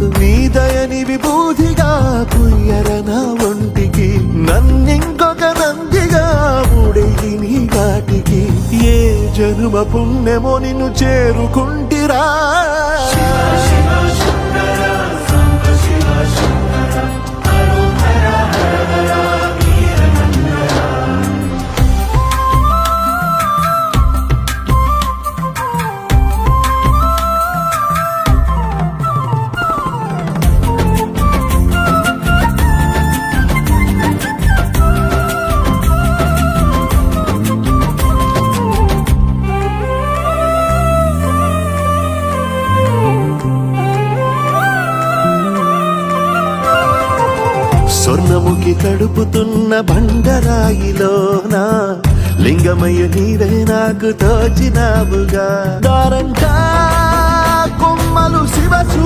నాకు నీ దయని విభూతిగా పుయ్యర నా ఒంటికి నన్నింకొక నందిగా ముడెయ్యి నీ ఘాటికి ఏ జనుమ పుణ్యమో నిన్ను చేరుకుంటిరా స్వర్ణముఖి తడుపుతున్న బండరాయిలోన లింగమయ్య నీవే నాకు తోచినావుగా దారంటా కొమ్మలు శివసూ